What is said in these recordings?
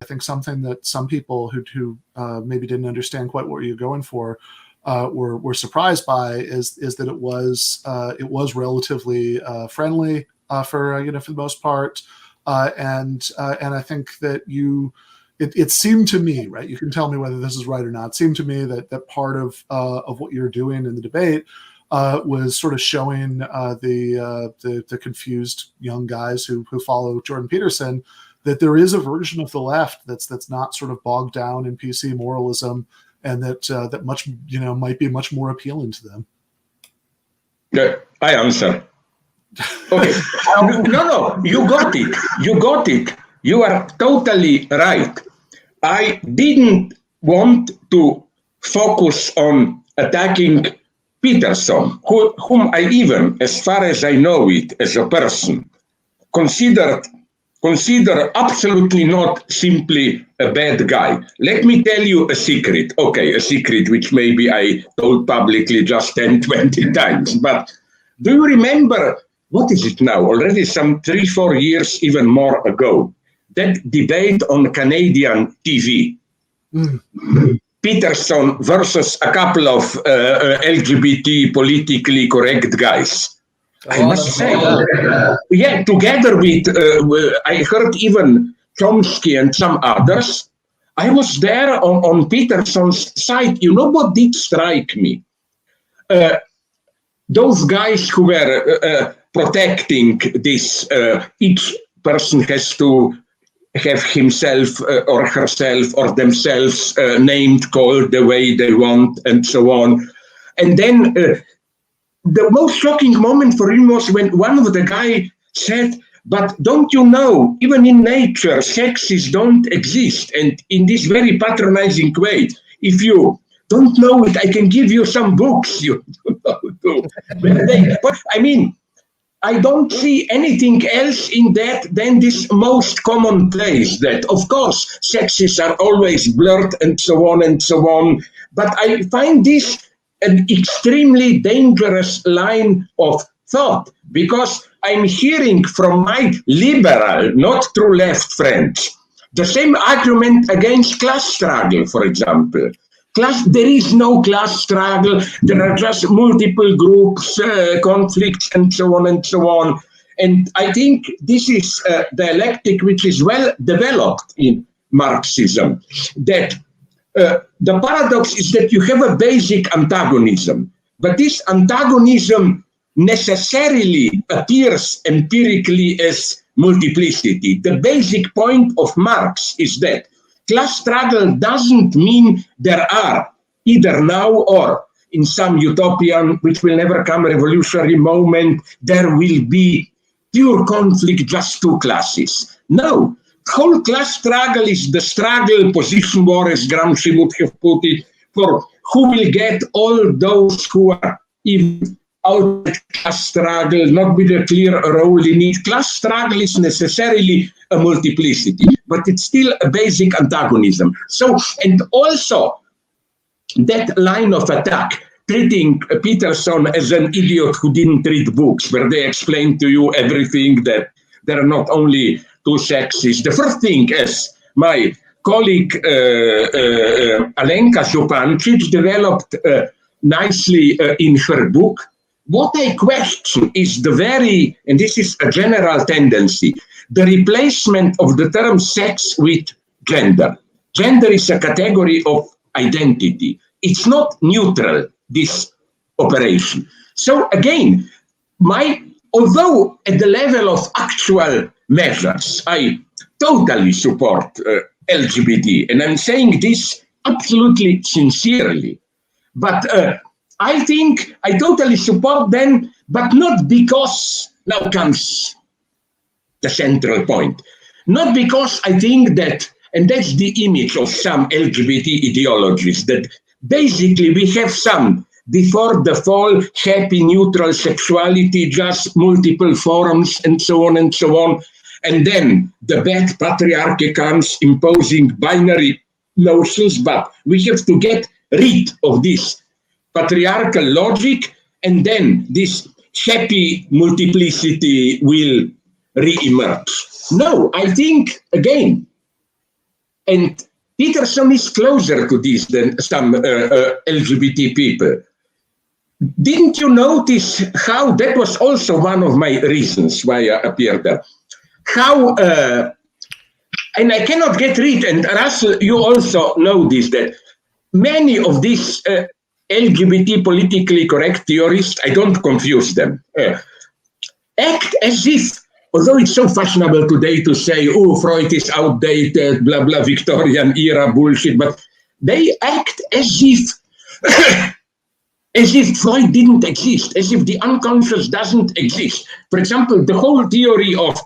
think something that some people who maybe didn't understand quite what you're going for were surprised by is that it was relatively friendly for the most part, and I think that it seemed to me, right? You can tell me whether this is right or not. It seemed to me that part of what you're doing in the debate was sort of showing the confused young guys who follow Jordan Peterson that there is a version of the left that's not sort of bogged down in PC moralism, and that much might be much more appealing to them. Yeah, I answer. Okay. No, you got it. You are totally right. I didn't want to focus on attacking Peterson, whom I even, as far as I know it, as a person, consider absolutely not simply a bad guy. Let me tell you a secret. Okay, a secret which maybe I told publicly just 10, 20 times. But do you remember, what is it now? Already some 3-4 years, even more ago, that debate on Canadian TV. Peterson versus a couple of LGBT politically correct guys. I must say, together with, I heard even Chomsky and some others, I was there on Peterson's side. You know what did strike me? Those guys who were protecting this, each person has to have himself or herself or themselves named, called the way they want, and so on. And then the most shocking moment for him was when one of the guys said, but don't you know, even in nature, sexes don't exist. And in this very patronizing way, if you don't know it, I can give you some books. But I mean, I don't see anything else in that than this most common place that, of course, sexes are always blurred and so on and so on. But I find this an extremely dangerous line of thought, because I'm hearing from my liberal, not true left friends, the same argument against class struggle, for example. There is no class struggle. There are just multiple groups, conflicts, and so on and so on. And I think this is a dialectic which is well developed in Marxism. That the paradox is that you have a basic antagonism, but this antagonism necessarily appears empirically as multiplicity. The basic point of Marx is that class struggle doesn't mean there are, either now or in some utopian, which will never come, revolutionary moment, there will be pure conflict, just two classes. No, whole class struggle is the struggle, position war, as Gramsci would have put it, for who will get all those who are even out of class struggle, not with a clear role in it. Class struggle is necessarily a multiplicity, but it's still a basic antagonism. So, and also that line of attack, treating Peterson as an idiot who didn't read books, where they explain to you everything, that there are not only two sexes. The first thing, as my colleague Alenka Zupancic developed nicely in her book, what I question is the very, and this is a general tendency, the replacement of the term sex with gender. Gender is a category of identity. It's not neutral, this operation. So again, although at the level of actual measures, I totally support LGBT, and I'm saying this absolutely sincerely, but I think I totally support them, but not because, now comes the central point, not because I think that, and that's the image of some LGBT ideologies, that basically we have some before the fall happy neutral sexuality, just multiple forms and so on and so on, and then the bad patriarchy comes imposing binary notions, but we have to get rid of this patriarchal logic, and then this happy multiplicity will re-emerge. No, I think, again, And Peterson is closer to this than some LGBT people. Didn't you notice how that was also one of my reasons why I appeared there? How, and I cannot get rid, and Russell, you also know this, that many of these LGBT politically correct theorists, I don't confuse them, act as if, although it's so fashionable today to say, oh, Freud is outdated, blah, blah, Victorian era bullshit, but they act as if as if Freud didn't exist, as if the unconscious doesn't exist. For example, the whole theory of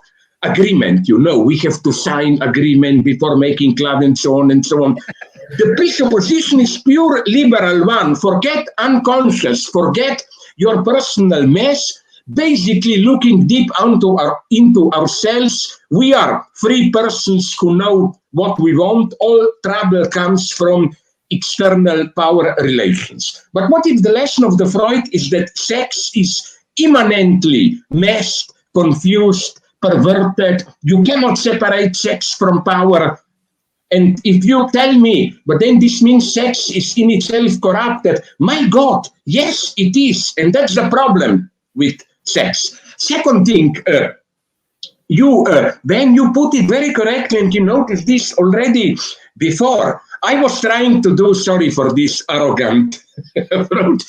agreement, we have to sign agreement before making love and so on and so on. The presupposition is pure liberal one. Forget unconscious, forget your personal mess. Basically, looking deep into ourselves, we are free persons who know what we want. All trouble comes from external power relations. But what if the lesson of the Freud is that sex is immanently messed, confused, perverted? You cannot separate sex from power. And if you tell me, but then this means sex is in itself corrupted, my God, yes, it is. And that's the problem with sex. Second thing, when you put it very correctly, and you noticed this already before, I was trying to do, sorry for this arrogant approach,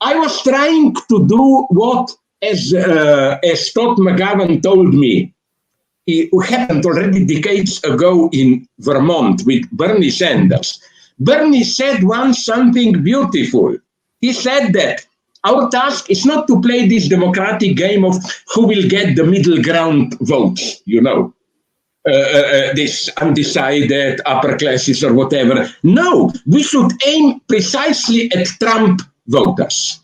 I was trying to do what, as Todd McGowan told me, it happened already decades ago in Vermont with Bernie Sanders. Bernie said once something beautiful. He said that our task is not to play this democratic game of who will get the middle ground votes, this undecided upper classes or whatever. No, we should aim precisely at Trump voters.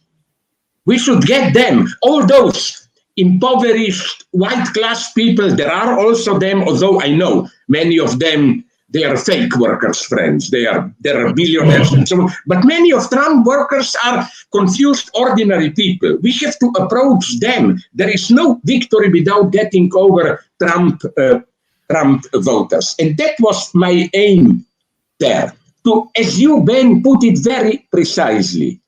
We should get them, all those impoverished white class people. There are also them, although I know many of them, they are fake workers' friends. They are billionaires and so on. But many of Trump workers are confused, ordinary people. We have to approach them. There is no victory without getting over Trump voters. And that was my aim there. To, as you, Ben, put it very precisely,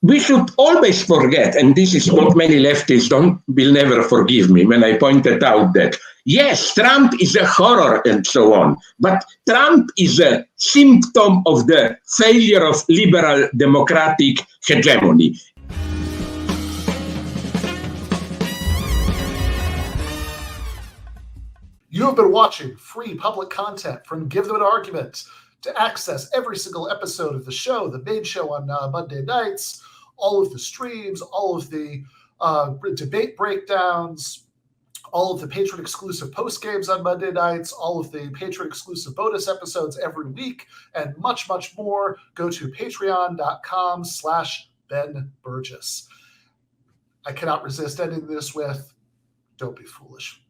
we should always forget, and this is what many leftists will never forgive me when I pointed out that, yes, Trump is a horror and so on, but Trump is a symptom of the failure of liberal democratic hegemony. You have been watching free public content from Give Them an Argument. To access every single episode of the show, the main show on Monday nights, all of the streams, all of the debate breakdowns, all of the Patreon-exclusive post-games on Monday nights, all of the Patreon-exclusive bonus episodes every week, and much, much more, go to patreon.com/Ben Burgis. I cannot resist ending this with, don't be foolish.